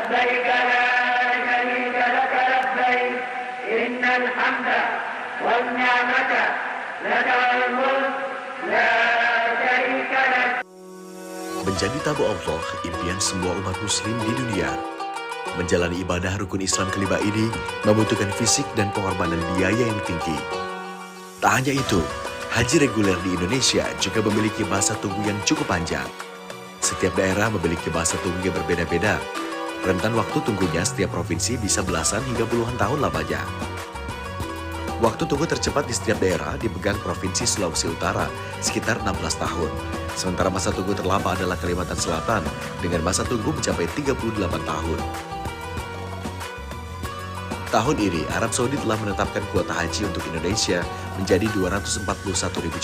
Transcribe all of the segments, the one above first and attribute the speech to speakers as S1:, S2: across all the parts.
S1: لبيك لا شريك لك لبيك إن الحمد والنعمة لك والملك لا شريك لك.
S2: Menjadi tamu Allah, impian semua umat muslim di dunia. Menjalani ibadah rukun Islam kelima ini membutuhkan fisik dan pengorbanan biaya yang tinggi. Tak hanya itu, haji reguler di Indonesia juga memiliki masa tunggu yang cukup panjang. Setiap daerah memiliki masa tunggu yang berbeda-beda. Rentan waktu tunggunya setiap provinsi bisa belasan hingga puluhan tahun lamanya. Waktu tunggu tercepat di setiap daerah dipegang Provinsi Sulawesi Utara, sekitar 16 tahun. Sementara masa tunggu terlama adalah Kalimantan Selatan, dengan masa tunggu mencapai 38 tahun. Tahun ini, Arab Saudi telah menetapkan kuota haji untuk Indonesia menjadi 241.000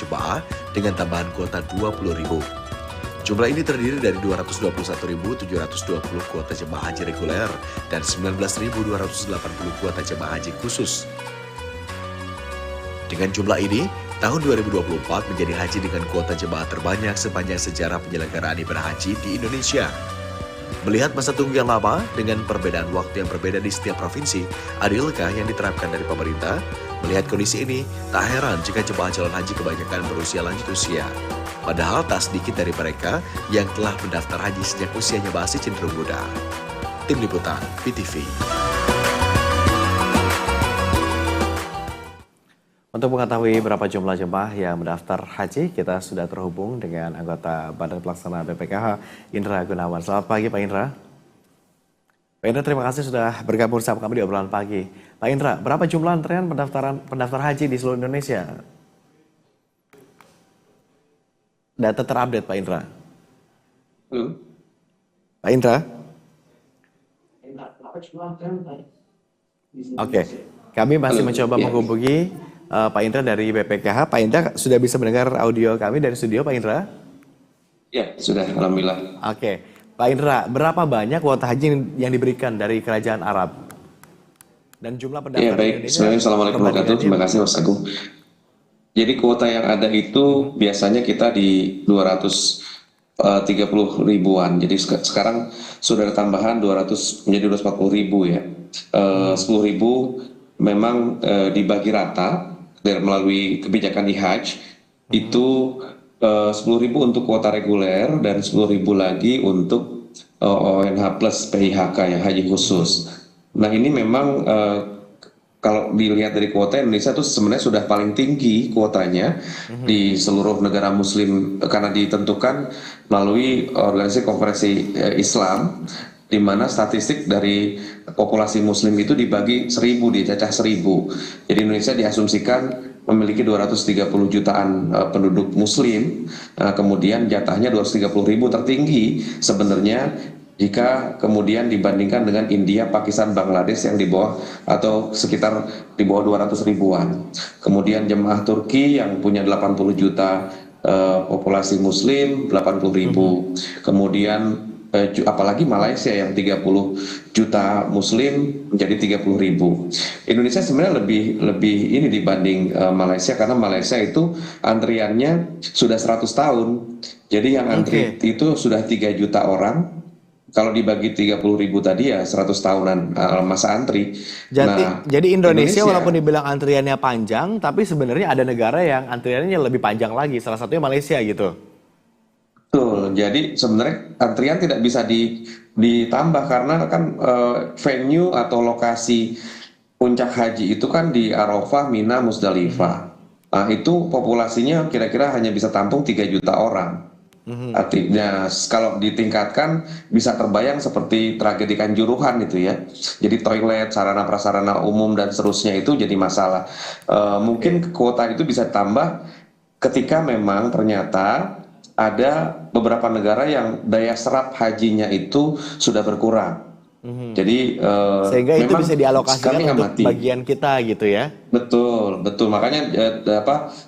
S2: jemaah dengan tambahan kuota 20.000. Jumlah ini terdiri dari 221.720 kuota jemaah haji reguler dan 19.280 kuota jemaah haji khusus. Dengan jumlah ini, tahun 2024 menjadi haji dengan kuota jemaah terbanyak sepanjang sejarah penyelenggaraan ibadah haji di Indonesia. Melihat masa tunggu yang lama dengan perbedaan waktu yang berbeda di setiap provinsi, adilkah yang diterapkan dari pemerintah? Melihat kondisi ini, tak heran jika jemaah calon haji kebanyakan berusia lanjut usia. Padahal tak sedikit dari mereka yang telah mendaftar haji sejak usianya masih cenderung muda. Tim Liputan, PTV.
S3: Untuk mengetahui berapa jumlah jemaah yang mendaftar haji, kita sudah terhubung dengan anggota Badan Pelaksana BPKH, Indra Gunawan. Selamat pagi, Pak Indra. Pak Indra, terima kasih sudah bergabung bersama kami di obrolan pagi. Pak Indra, berapa jumlah antrean pendaftar haji di seluruh Indonesia? Data terupdate, Pak Indra. Pak Indra? Oke, kami masih mencoba menghubungi Pak Indra dari BPKH. Pak Indra sudah bisa mendengar audio kami dari studio, Pak Indra?
S4: Ya, sudah, alhamdulillah.
S3: Oke, Pak Indra, berapa banyak kuota haji yang diberikan dari Kerajaan Arab? Dan jumlah pendaftar
S4: Ya, baik. Bismillahirrahmanirrahim. Assalamualaikum warahmatullahi wabarakatuh. Terima kasih, Mas Agung. Jadi kuota yang ada itu biasanya kita di 230 ribuan. Jadi sekarang sudah ada tambahan 200 menjadi 240.000 ya. 10.000 memang dibagi rata melalui kebijakan IHAJ. Itu 10.000 untuk kuota reguler dan 10.000 lagi untuk ONH plus PIHK yang haji khusus. Nah ini memang kalau dilihat dari kuota, Indonesia itu sebenarnya sudah paling tinggi kuotanya di seluruh negara muslim karena ditentukan melalui organisasi konferensi Islam, di mana statistik dari populasi muslim itu dibagi 1.000, dicacah 1.000. Jadi Indonesia diasumsikan memiliki 230 jutaan penduduk muslim, kemudian jatahnya 230.000 tertinggi sebenarnya jika kemudian dibandingkan dengan India, Pakistan, Bangladesh yang di bawah atau sekitar di bawah 200 ribuan. Kemudian jemaah Turki yang punya 80 juta populasi muslim, 80.000. Kemudian apalagi Malaysia yang 30 juta muslim menjadi 30.000. Indonesia sebenarnya lebih ini dibanding Malaysia karena Malaysia itu antriannya sudah 100 tahun. Jadi yang antri itu sudah 3 juta orang. Kalau dibagi 30.000 tadi ya 100 tahunan masa antri.
S3: Jadi Indonesia walaupun dibilang antriannya panjang, tapi sebenarnya ada negara yang antriannya lebih panjang lagi. Salah satunya Malaysia gitu.
S4: Betul. Jadi sebenarnya antrian tidak bisa ditambah karena kan venue atau lokasi puncak haji itu kan di Arafah, Mina, Musdalifah. Nah itu populasinya kira-kira hanya bisa tampung 3 juta orang. Artinya kalau ditingkatkan bisa terbayang seperti tragedi Kanjuruhan itu ya. Jadi toilet, sarana prasarana umum dan seterusnya itu jadi masalah. Mungkin kuota itu bisa ditambah ketika memang ternyata ada beberapa negara yang daya serap hajinya itu sudah berkurang. Jadi
S3: sehingga itu bisa dialokasikan untuk bagian kita gitu ya.
S4: Betul. Makanya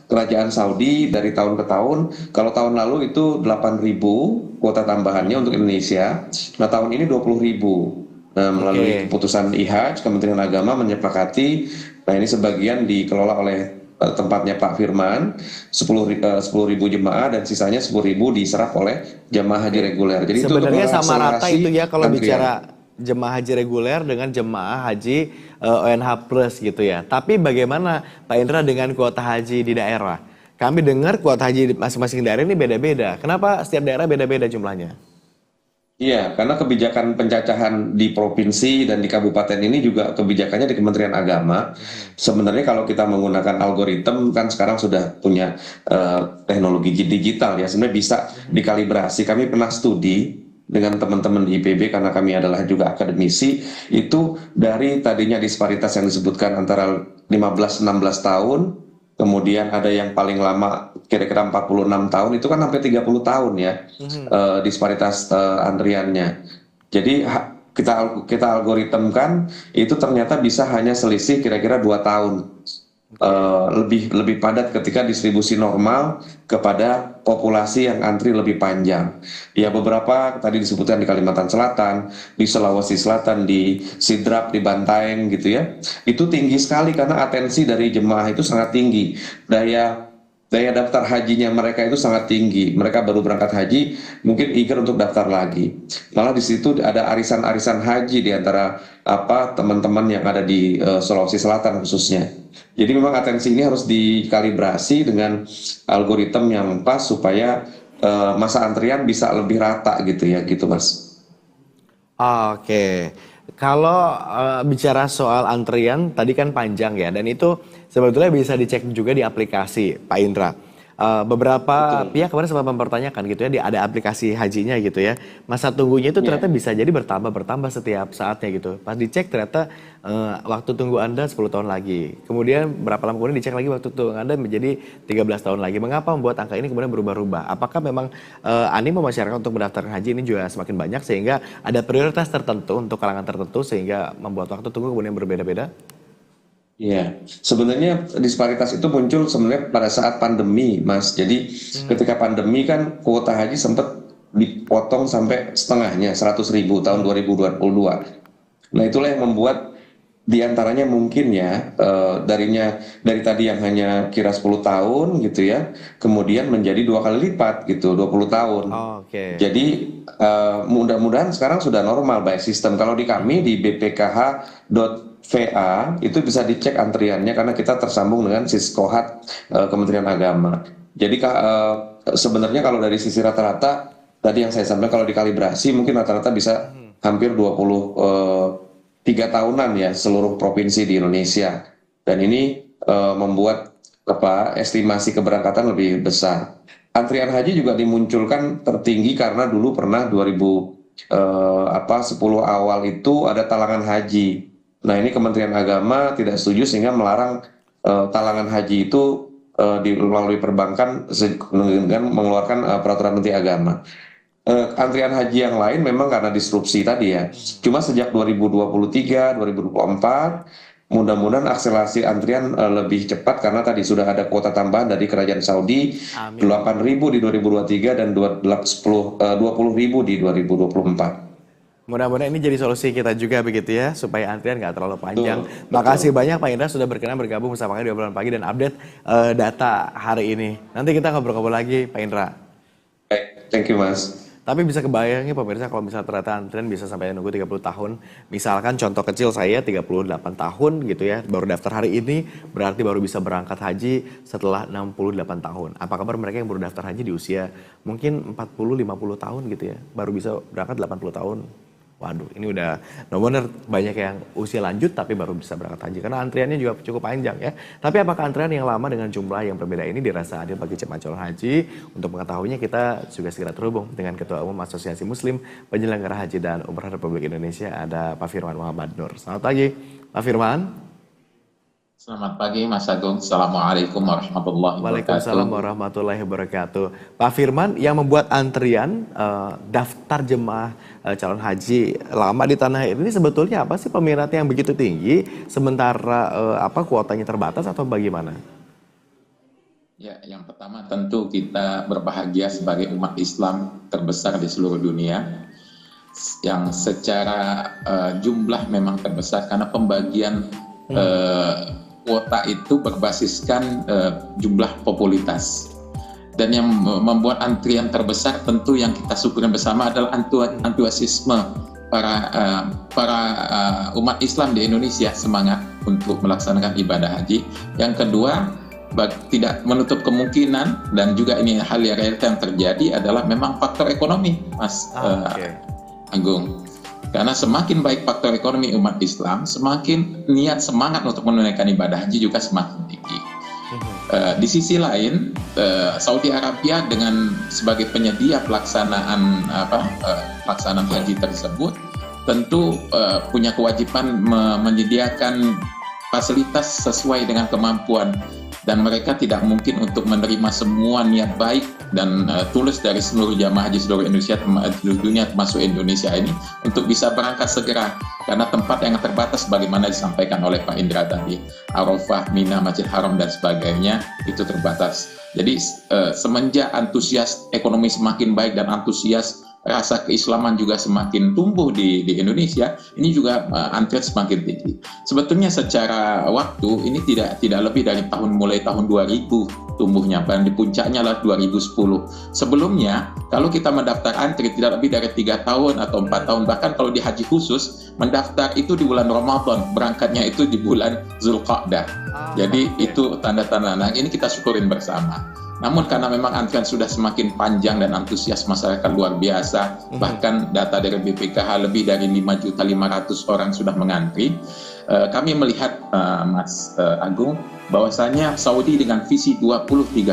S4: kerajaan Saudi dari tahun ke tahun, kalau tahun lalu itu 8.000 kuota tambahannya untuk Indonesia. Nah tahun ini 20.000. Nah melalui keputusan IHAJ, Kementerian Agama menyepakati. Nah ini sebagian dikelola oleh tempatnya Pak Firman, 10.000 jemaah dan sisanya 10.000 diserap oleh jemaah haji reguler. Jadi
S3: sebenarnya
S4: itu
S3: sama rata itu ya kalau bicara jemaah haji reguler dengan jemaah haji ONH plus gitu ya. Tapi bagaimana Pak Indra dengan kuota haji di daerah? Kami dengar kuota haji di masing-masing daerah ini beda-beda. Kenapa setiap daerah beda-beda jumlahnya?
S4: Iya, karena kebijakan pencacahan di provinsi dan di kabupaten ini juga kebijakannya di Kementerian Agama. Sebenarnya kalau kita menggunakan algoritma kan sekarang sudah punya teknologi digital ya, sebenarnya bisa dikalibrasi. Kami pernah studi dengan teman-teman di IPB karena kami adalah juga akademisi, itu dari tadinya disparitas yang disebutkan antara 15-16 tahun, kemudian ada yang paling lama kira-kira 46 tahun, itu kan sampai 30 tahun ya disparitas antriannya. Jadi kita algoritmkan itu ternyata bisa hanya selisih kira-kira 2 tahun. Lebih padat ketika distribusi normal kepada populasi yang antri lebih panjang. Ya beberapa tadi disebutkan di Kalimantan Selatan, di Sulawesi Selatan, di Sidrap, di Bantaeng gitu ya. Itu tinggi sekali karena atensi dari jemaah itu sangat tinggi. Daya daftar hajinya mereka itu sangat tinggi. Mereka baru berangkat haji, mungkin eager untuk daftar lagi. Malah di situ ada arisan-arisan haji di antara teman-teman yang ada di Sulawesi Selatan khususnya. Jadi memang atensi ini harus dikalibrasi dengan algoritma yang pas supaya masa antrian bisa lebih rata gitu ya, gitu Mas.
S3: Oke. Kalau bicara soal antrian tadi kan panjang ya, dan itu sebetulnya bisa dicek juga di aplikasi Pak Indra. Beberapa pihak kemarin sempat mempertanyakan gitu ya, ada aplikasi hajinya gitu ya. Masa tunggunya itu ternyata bisa jadi bertambah setiap saatnya gitu. Pas dicek ternyata waktu tunggu Anda 10 tahun lagi. Kemudian berapa lama kemudian dicek lagi waktu tunggu Anda menjadi 13 tahun lagi. Mengapa membuat angka ini kemudian berubah-ubah? Apakah memang animo masyarakat untuk mendaftarkan haji ini juga semakin banyak sehingga ada prioritas tertentu untuk kalangan tertentu sehingga membuat waktu tunggu kemudian berbeda-beda?
S4: Iya, sebenarnya disparitas itu muncul sebenarnya pada saat pandemi, Mas. Jadi ketika pandemi kan kuota haji sempat dipotong sampai setengahnya, 100.000 tahun 2022. Nah itulah yang membuat diantaranya mungkin ya dari tadi yang hanya kira 10 tahun gitu ya, kemudian menjadi 2 kali lipat gitu, 20 tahun. Jadi mudah-mudahan sekarang sudah normal by sistem. Kalau di kami di bpkh.va itu bisa dicek antriannya karena kita tersambung dengan Siskohat Kementerian Agama. Jadi sebenarnya kalau dari sisi rata-rata tadi yang saya sampaikan kalau dikalibrasi mungkin rata-rata bisa hampir 23 tahunan ya seluruh provinsi di Indonesia, dan ini membuat estimasi keberangkatan lebih besar. Antrian haji juga dimunculkan tertinggi karena dulu pernah 2010 awal itu ada talangan haji. Nah ini Kementerian Agama tidak setuju sehingga melarang talangan haji itu melalui perbankan dengan mengeluarkan peraturan Menteri Agama. Antrian haji yang lain memang karena disrupsi tadi ya. Cuma sejak 2023, 2024 mudah-mudahan akselerasi antrian lebih cepat karena tadi sudah ada kuota tambahan dari Kerajaan Saudi. 8.000 di 2023 dan 20.000 di 2024.
S3: Mudah-mudahan ini jadi solusi kita juga begitu ya, supaya antrian nggak terlalu panjang. Makasih banyak Pak Indra sudah berkenan bergabung bersama kami di Obrolan Pagi dan update data hari ini. Nanti kita ngobrol-ngobrol lagi Pak Indra.
S4: Baik, thank you Mas.
S3: Tapi bisa kebayangnya pemirsa kalau misalnya ternyata antrian bisa sampai nunggu 30 tahun. Misalkan contoh kecil saya 38 tahun gitu ya, baru daftar hari ini, berarti baru bisa berangkat haji setelah 68 tahun. Apa kabar mereka yang baru daftar haji di usia mungkin 40-50 tahun gitu ya, baru bisa berangkat 80 tahun. Waduh, ini udah benar banyak yang usia lanjut tapi baru bisa berangkat haji karena antriannya juga cukup panjang ya. Tapi apakah antrian yang lama dengan jumlah yang berbeda ini dirasa adil bagi jemaah calon haji? Untuk mengetahuinya kita juga segera terhubung dengan Ketua Umum Asosiasi Muslim Penyelenggara Haji dan Umrah Republik Indonesia, ada Pak Firman Muhammad Nur. Selamat pagi, Pak Firman.
S5: Selamat pagi Mas Agung. Assalamualaikum warahmatullahi wabarakatuh.
S3: Waalaikumsalam warahmatullahi wabarakatuh. Pak Firman, yang membuat antrian daftar jemaah calon haji lama di tanah air ini sebetulnya apa sih peminatnya yang begitu tinggi sementara kuotanya terbatas atau bagaimana?
S5: Ya, yang pertama tentu kita berbahagia sebagai umat Islam terbesar di seluruh dunia yang secara jumlah memang terbesar karena pembagian kuota itu berbasiskan jumlah populitas. Dan yang membuat antrian terbesar tentu yang kita syukuri bersama adalah antusiasme umat Islam di Indonesia semangat untuk melaksanakan ibadah haji. Yang kedua, tidak menutup kemungkinan, dan juga ini hal yang realita yang terjadi adalah memang faktor ekonomi, Mas Agung. Karena semakin baik faktor ekonomi umat Islam, semakin niat semangat untuk menunaikan ibadah haji juga semakin tinggi. Di sisi lain, Saudi Arabia sebagai penyedia pelaksanaan haji tersebut tentu punya kewajiban menyediakan fasilitas sesuai dengan kemampuan, dan mereka tidak mungkin untuk menerima semua niat baik dan tulus dari seluruh jamaah haji seluruh Indonesia, seluruh dunia termasuk Indonesia ini untuk bisa berangkat segera, karena tempat yang terbatas bagaimana disampaikan oleh Pak Indra tadi, Arafah, Mina, Masjid Haram dan sebagainya itu terbatas. Jadi semenjak antusias ekonomi semakin baik dan antusias rasa keislaman juga semakin tumbuh di Indonesia, ini juga antrian semakin tinggi. Sebetulnya secara waktu ini tidak lebih dari mulai tahun 2000 tumbuhnya, dan di puncaknya adalah 2010. Sebelumnya, kalau kita mendaftar antri tidak lebih dari 3 tahun atau 4 tahun, bahkan kalau di haji khusus, mendaftar itu di bulan Ramadan, berangkatnya itu di bulan Zulqa'dah. Jadi itu tanda-tanda, nah ini kita syukurin bersama. Namun karena memang antrian sudah semakin panjang dan antusias masyarakat luar biasa, bahkan data dari BPKH lebih dari 5.500.000 orang sudah mengantri, kami melihat Mas Agung bahwasanya Saudi dengan visi 2030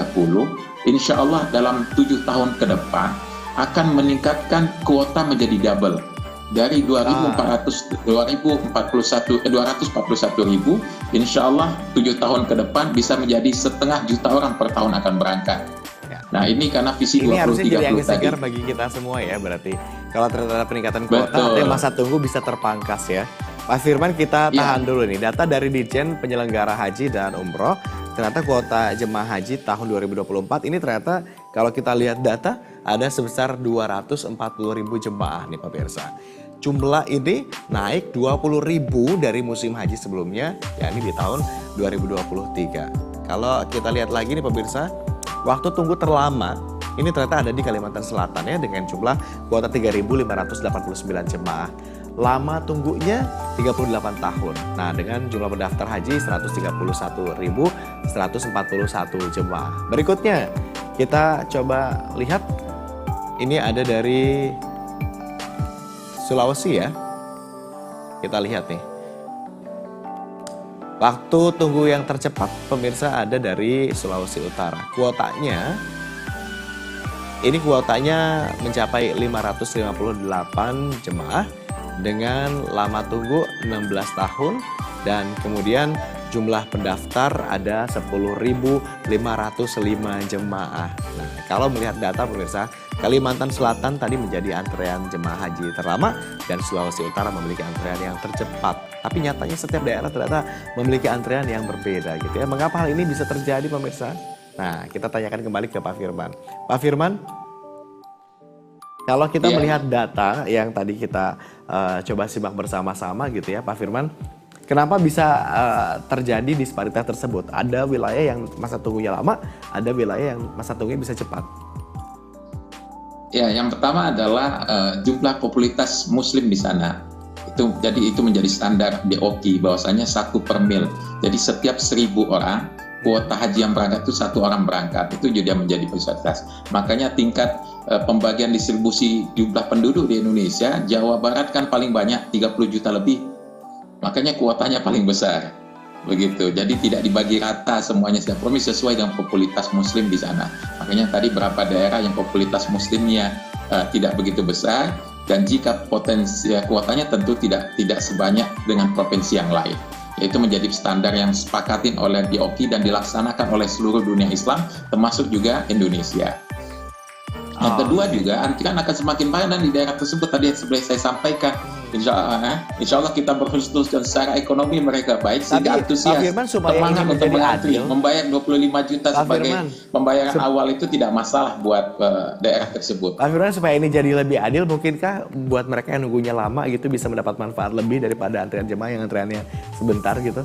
S5: insya Allah dalam 7 tahun ke depan akan meningkatkan kuota menjadi double dari 241.000 insya Allah 7 tahun ke depan bisa menjadi 500.000 orang per tahun akan berangkat. Nah ini karena visi 2030 tadi. Ini harusnya jadi angin
S3: segar bagi kita semua ya, berarti kalau ternyata peningkatan kuota, artinya masa tunggu bisa terpangkas ya. Pak Firman, kita tahan dulu nih, data dari Ditjen Penyelenggara Haji dan Umroh, ternyata kuota jemaah haji tahun 2024 ini ternyata kalau kita lihat data ada sebesar 240.000 jemaah nih Pak Pirsa. Jumlah ini naik 20.000 dari musim haji sebelumnya, yakni di tahun 2023. Kalau kita lihat lagi nih pemirsa, waktu tunggu terlama ini ternyata ada di Kalimantan Selatan ya, dengan jumlah kuota 3.589 jemaah. Lama tunggunya 38 tahun. Nah, dengan jumlah pendaftar haji 131.141 jemaah. Berikutnya kita coba lihat, ini ada dari Sulawesi ya. Kita lihat nih. Waktu tunggu yang tercepat pemirsa ada dari Sulawesi Utara. Kuotanya mencapai 558 jemaah dengan lama tunggu 16 tahun, dan kemudian jumlah pendaftar ada 10.505 jemaah. Nah, kalau melihat data pemirsa, Kalimantan Selatan tadi menjadi antrean jemaah haji terlama dan Sulawesi Utara memiliki antrean yang tercepat. Tapi nyatanya setiap daerah ternyata memiliki antrean yang berbeda gitu ya. Mengapa hal ini bisa terjadi pemirsa? Nah, kita tanyakan kembali ke Pak Firman. Pak Firman, kalau kita melihat data yang tadi kita coba simak bersama-sama gitu ya Pak Firman, kenapa bisa terjadi disparitas tersebut? Ada wilayah yang masa tunggunya lama, ada wilayah yang masa tunggunya bisa cepat.
S5: Ya, yang pertama adalah jumlah popularitas Muslim di sana. Itu menjadi standar DOQ bahwasanya 1 per mil. Jadi setiap 1.000 orang kuota haji yang berangkat itu 1 orang berangkat. Itu juga menjadi prioritas. Makanya tingkat pembagian distribusi jumlah penduduk di Indonesia, Jawa Barat kan paling banyak 30 juta lebih. Makanya kuotanya paling besar. Begitu. Jadi tidak dibagi rata semuanya sesuai dengan popularitas Muslim di sana. Makanya tadi berapa daerah yang popularitas Muslimnya tidak begitu besar, dan jika potensi kuotanya tentu tidak sebanyak dengan provinsi yang lain. Yaitu menjadi standar yang disepakatin oleh DOQ dan dilaksanakan oleh seluruh dunia Islam, termasuk juga Indonesia. Yang kedua juga antrian akan semakin banyak di daerah tersebut. Tadi yang sebenarnya saya sampaikan, insya Allah kita berkhusus dan secara ekonomi mereka baik, sehingga antusias semangat untuk mengantri, membayar 25 juta sebagai pembayaran awal itu tidak masalah buat daerah tersebut.
S3: Pak Firman, supaya ini jadi lebih adil, mungkinkah buat mereka yang nunggunya lama gitu bisa mendapat manfaat lebih daripada antrian jemaah yang antriannya sebentar gitu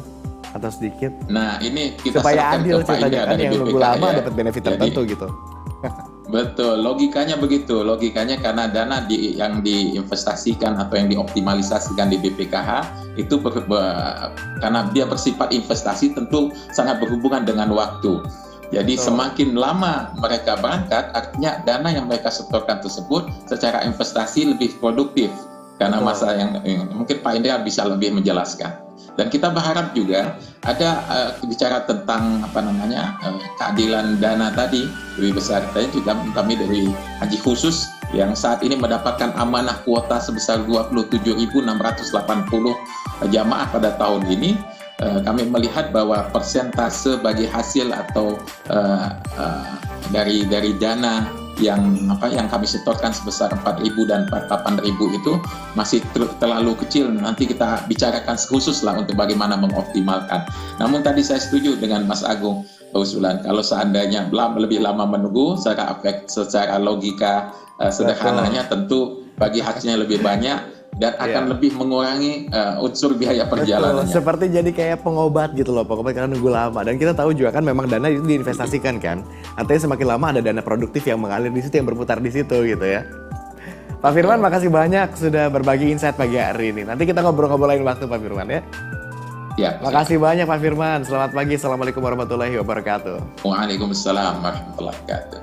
S3: atau sedikit?
S5: Nah ini kita
S3: supaya adil ceritanya kan, yang nunggu lama dapat benefit tertentu gitu.
S5: Betul, logikanya begitu. Logikanya karena dana yang diinvestasikan atau yang dioptimalisasikan di BPKH itu karena dia bersifat investasi tentu sangat berhubungan dengan waktu. Jadi semakin lama mereka berangkat, artinya dana yang mereka setorkan tersebut secara investasi lebih produktif. Karena masa yang mungkin Pak Indra bisa lebih menjelaskan. Dan kita berharap juga ada bicara tentang keadilan dana tadi lebih besar. Tadi juga kami dari Haji Khusus yang saat ini mendapatkan amanah kuota sebesar 27.680 jamaah pada tahun ini. Kami melihat bahwa persentase bagi hasil atau dari dana yang kami setorkan sebesar 4.000 dan 8.000 itu masih terlalu kecil. Nanti kita bicarakan khusus lah untuk bagaimana mengoptimalkan. Namun tadi saya setuju dengan Mas Agung usulan kalau seandainya lebih lama menunggu secara logika sederhananya tentu bagi hasilnya lebih banyak dan akan lebih mengurangi unsur biaya perjalanannya.
S3: Seperti jadi kayak pengobat gitu loh, pokoknya karena nunggu lama. Dan kita tahu juga kan memang dana itu diinvestasikan kan. Artinya semakin lama ada dana produktif yang mengalir di situ, yang berputar di situ gitu ya. Pak Firman, makasih banyak sudah berbagi insight pagi hari ini. Nanti kita ngobrol-ngobrol lain waktu Pak Firman ya.
S5: Ya.
S3: Makasih banyak Pak Firman. Selamat pagi. Assalamualaikum warahmatullahi wabarakatuh.
S5: Waalaikumsalam warahmatullahi wabarakatuh.